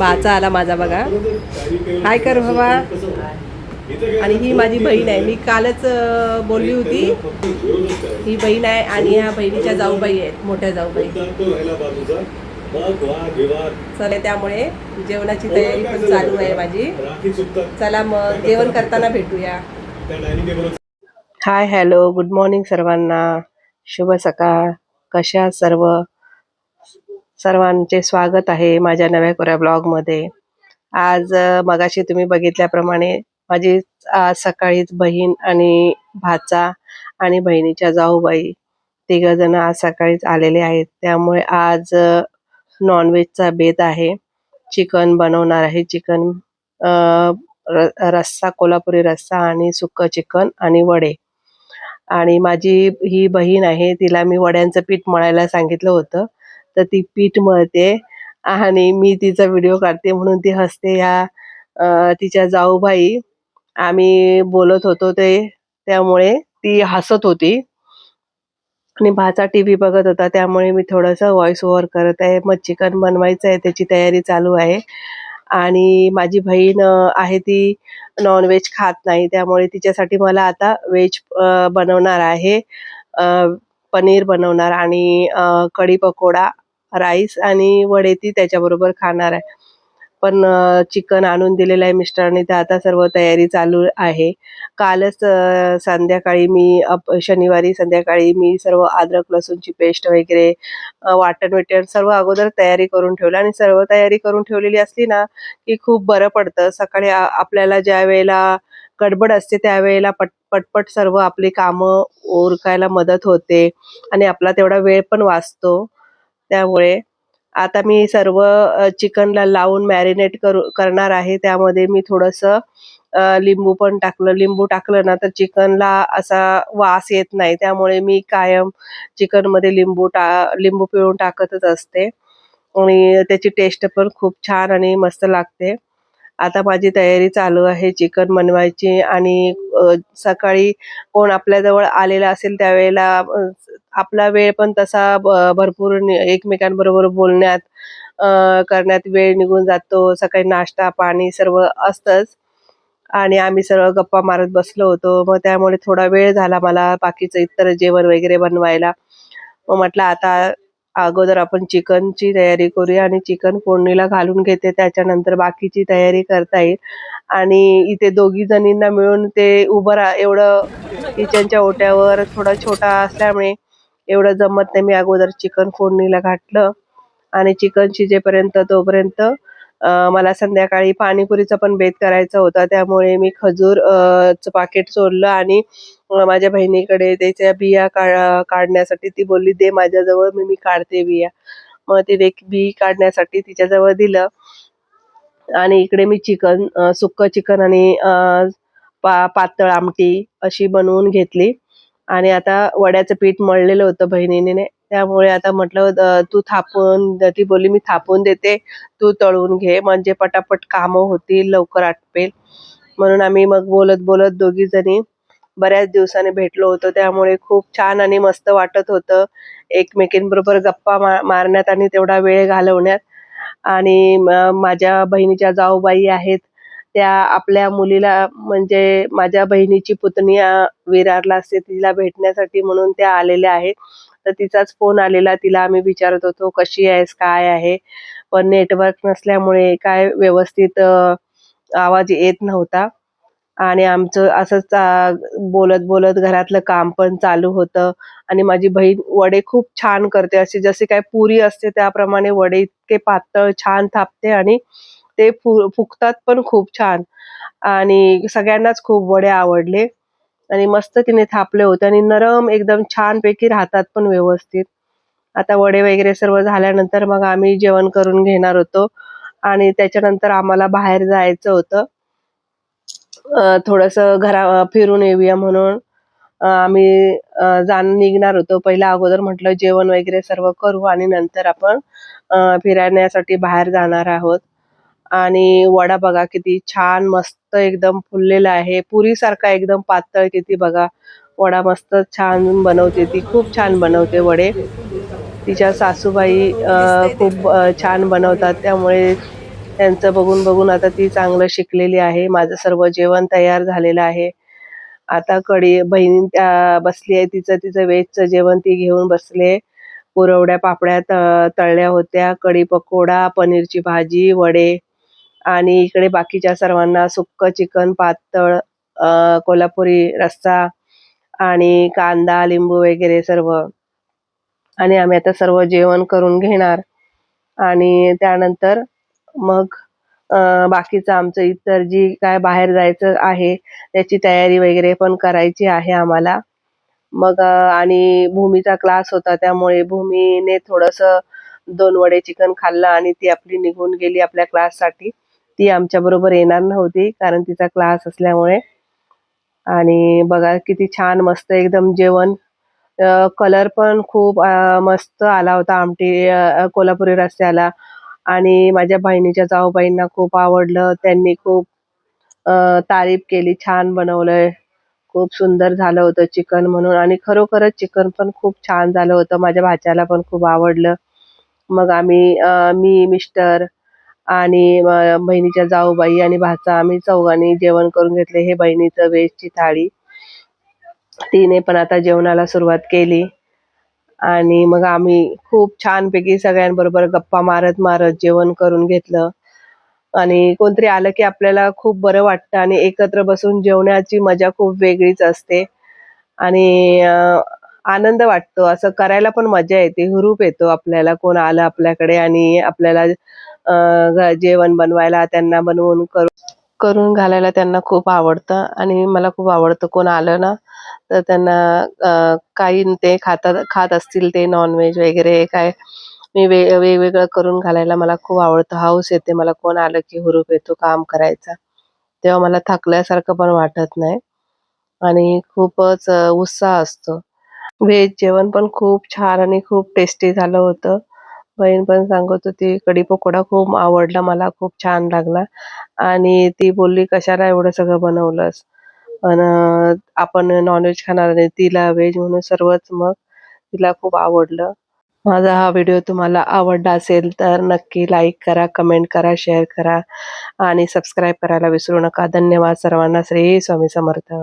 भाचा आला माझा बघा. हाय कर बाबा. आणि ही माझी बहीण आहे. मी कालच बोलली होती. ही बहीण आहे आणि ह्या बहिणीच्या जाऊबाई आहेत, मोठ्या जाऊबाई. चला त्यामुळे जेवणाची तयारी पण चालू आहे माझी. चला मग जेवण करताना भेटूया. हाय हॅलो गुड मॉर्निंग सर्वांना. शुभ सकाळ. कशा सर्वांचे स्वागत आहे माझ्या नव्या कोऱ्या ब्लॉगमध्ये. आज मगाशी तुम्ही बघितल्याप्रमाणे माझी आज सकाळीच बहीण आणि भाचा आणि बहिणीच्या जाऊबाई तिघ जण आज सकाळीच आलेले आहेत. त्यामुळे आज नॉनव्हेजचा बेत आहे. चिकन बनवणार आहे. चिकन रस्सा, कोल्हापुरी रस्सा आणि सुक्क चिकन आणि वडे. आणि माझी ही बहीण आहे, तिला मी वड्यांचं पीठ मळायला सांगितलं होतं, तर ती पीठ मळते आणि मी तिचा व्हिडिओ काढते म्हणून ती हसते. तिच्या जाऊबाई आम्ही बोलत होतो त्यामुळे ती हसत होती आणि भाचा टीव्ही बघत होता, त्यामुळे मी थोडंसं व्हॉइस ओव्हर करत आहे. मग चिकन बनवायचं आहे, त्याची तयारी चालू आहे. आणि माझी बहीण आहे ती नॉनव्हेज खात नाही, त्यामुळे तिच्यासाठी मला आता व्हेज बनवणार आहे. पनीर बनवणार आणि कढी पकोडा, राईस आणि वडे ती त्याच्याबरोबर खाणार आहे. पण चिकन आणून दिलेलं आहे मिस्टरांनी, तर आता सर्व तयारी चालू आहे. कालच संध्याकाळी शनिवारी संध्याकाळी मी सर्व अद्रक लसूणची पेस्ट वगैरे वाटण सर्व अगोदर तयारी करून ठेवलं. आणि सर्व तयारी करून ठेवलेली असली ना की खूप बरं पडतं. सकाळी आपल्याला ज्या वेळेला गडबड असते त्यावेळेला पटपट सर्व आपली कामं उरकायला मदत होते आणि आपला तेवढा वेळ पण वाचतो. त्यामुळे आता मी सर्व चिकनला लावून मॅरिनेट करणार आहे. त्यामध्ये मी थोडंसं लिंबू पण टाकलं. लिंबू टाकलं ना तर चिकनला असा वास येत नाही, त्यामुळे मी कायम चिकनमध्ये लिंबू पिळून टाकतच असते आणि त्याची टेस्ट पण खूप छान आणि मस्त लागते. आता माझी तयारी चालू आहे चिकन बनवायची. आणि सकाळी कोण आपल्याजवळ आलेला असेल त्यावेळेला आपला वेळ पण तसा भरपूर एकमेकांबरोबर बोलण्यात करण्यात वेळ निघून जातो. सकाळी नाश्ता पाणी सर्व असतंच आणि आम्ही सर्व गप्पा मारत बसलो होतो. मग त्यामुळे थोडा वेळ झाला मला बाकीचं इतर जेवण वगैरे बनवायला. मग म्हटलं आता अगोदर आपण चिकनची तयारी करूया आणि चिकन फोडणीला घालून घेते, त्याच्यानंतर बाकीची तयारी करता येईल. आणि इथे दोघी जणींना मिळून ते एवढं किचनच्या ओट्यावर थोडा छोटा असल्यामुळे एवढं जमत नाही. मी अगोदर चिकन फोडणीला घातलं आणि चिकन शिजेपर्यंत तोपर्यंत मला संध्याकाळी पाणीपुरीचा पण बेत करायचा होता, त्यामुळे मी खजूरचं पाकिट सोडलं आणि माझ्या बहिणीकडे त्याच्या बिया काढण्यासाठी ती बोलली दे माझ्याजवळ, मी काढते बिया. मग तिने बी काढण्यासाठी तिच्याजवळ दिलं. आणि इकडे मी सुक्क चिकन आणि पातळ आमटी अशी बनवून घेतली. आणि आता वड्याचं पीठ मळलेलं होतं बहिणीने, त्यामुळे आता म्हटलं ती बोलली मी थापून देते, तू तळून घे म्हणजे पटापट कामं होतील, लवकर आटपेल. म्हणून आम्ही मग बोलत बोलत दोघी जणी बऱ्याच दिवसाने भेटलो होतो, त्यामुळे खूप छान आणि मस्त वाटत होतं एकमेकींबरोबर गप्पा मारण्यात आणि तेवढा वेळ घालवण्यात. आणि माझ्या बहिणीच्या जाऊबाई आहेत त्या आपल्या मुलीला म्हणजे माझ्या बहिणीची पुतणी विरारला असते, तिला भेटण्यासाठी म्हणून त्या आलेल्या आहेत. तर तिचाच फोन आलेला, तिला आम्ही विचारत होतो कशी आहेस काय आहे, पण नेटवर्क नसल्यामुळे काय व्यवस्थित आवाज येत नव्हता. आणि आमचं असंच बोलत बोलत घरातलं काम पण चालू होतं. आणि माझी बहीण वडे खूप छान करते, असे जसे काय पुरी असते त्याप्रमाणे वडे इतके पातळ छान थापते आणि ते फुगतात पण खूप छान. आणि सगळ्यांनाच खूप वडे आवडले आणि मस्त तिने थापले होते आणि नरम एकदम छानपैकी राहतात पण व्यवस्थित. आता वडे वगैरे सर्व झाल्यानंतर मग आम्ही जेवण करून घेणार होतो आणि त्याच्यानंतर आम्हाला बाहेर जायचं होतं. थोडंसं फिरून येऊया म्हणून आम्ही निघणार होतो. पहिला अगोदर म्हटलं जेवण वगैरे सर्व करू आणि नंतर आपण फिरण्यासाठी बाहेर जाणार आहोत. आणि वडा बघा किती छान मस्त एकदम फुललेला आहे, पुरीसारखा एकदम पातळ किती बघा. वडा मस्त छान बनवते, ती खूप छान बनवते वडे. तिच्या सासूबाई खूप छान बनवतात, त्यामुळे त्यांचं बघून बघून आता ती चांगलं शिकलेली आहे. माझं सर्व जेवण तयार झालेलं आहे. आता बहीण बसली आहे, तिचं व्हेजचं जेवण ती घेऊन बसले. कुरवड्या पापड्या तळल्या होत्या, कढी पकोडा, पनीरची भाजी, वडे आणि इकडे बाकीच्या सर्वांना सुक्कं चिकन पातळ, कोल्हापुरी रस्सा आणि कांदा, लिंबू वगैरे सर्व. आणि आम्ही आता सर्व जेवण करून घेणार आणि त्यानंतर मग बाकीचं आमचं इतर जी काय बाहेर जायचं आहे त्याची तयारी वगैरे पण करायची आहे आम्हाला. मग आणि भूमीचा क्लास होता, त्यामुळे भूमीने थोडंसं 2 वडे चिकन खाल्लं आणि ती आपली निघून गेली आपल्या क्लाससाठी. ती आमच्याबरोबर येणार नव्हती कारण तिचा क्लास असल्यामुळे. आणि बघा किती छान मस्त एकदम जेवण, कलर पण खूप मस्त आला होता आमटी कोल्हापुरी रस्स्याला. आणि माझ्या बहिणीच्या जाऊबाईंना खूप आवडलं. त्यांनी खूप तारीफ केली, छान बनवलंय, खूप सुंदर झालं होतं चिकन म्हणून. आणि खरोखरच चिकन पण खूप छान झालं होतं. माझ्या भाच्याला पण खूप आवडलं. मग आम्ही मी, मिस्टर आणि बहिणीच्या जाऊबाई आणि भाचा आम्ही चौघांनी जेवण करून घेतले. हे बहिणीचं व्हेजची थाळी. तिने पण आता जेवणाला सुरुवात केली आणि मग आम्ही खूप छानपैकी सगळ्यांबरोबर गप्पा मारत मारत जेवण करून घेतलं. आणि कोणतरी आलं की आपल्याला खूप बरं वाटतं आणि एकत्र बसून जेवण्याची मजा खूप वेगळीच असते. आणि आनंद वाटतो, असं करायला पण मजा येते, हुरूप येतो आपल्याला कोण आलं आपल्याकडे आणि आपल्याला जेवण बनवायला, त्यांना बनवून करून घालायला त्यांना खूप आवडतं. आणि मला खूप आवडतं कोण आलं ना तर त्यांना काही ते खात असतील ते नॉनव्हेज वगैरे काय, मी वेगवेगळं करून घालायला मला खूप आवडतं. हौस येते मला कोण आलं की, हुरूप येतो काम करायचा. तेव्हा मला थकल्यासारखं पण वाटत नाही आणि खूपच उत्साह असतो. व्हेज जेवण पण खूप छान आणि खूप टेस्टी झालं होतं. बहीण पण सांगत होती कढी पकोडा खूप आवडला मला, खूप छान लागला. आणि ती बोलली कशाला एवढं सगळं बनवलंस, पण आपण नॉनव्हेज खाणार नाही, तिला व्हेज म्हणून सर्वच मग तिला खूप आवडलं. माझा हा व्हिडिओ तुम्हाला आवडला असेल तर नक्की लाईक करा, कमेंट करा, शेअर करा आणि सबस्क्राईब करायला विसरू नका. धन्यवाद सर्वांना. श्री स्वामी समर्थ.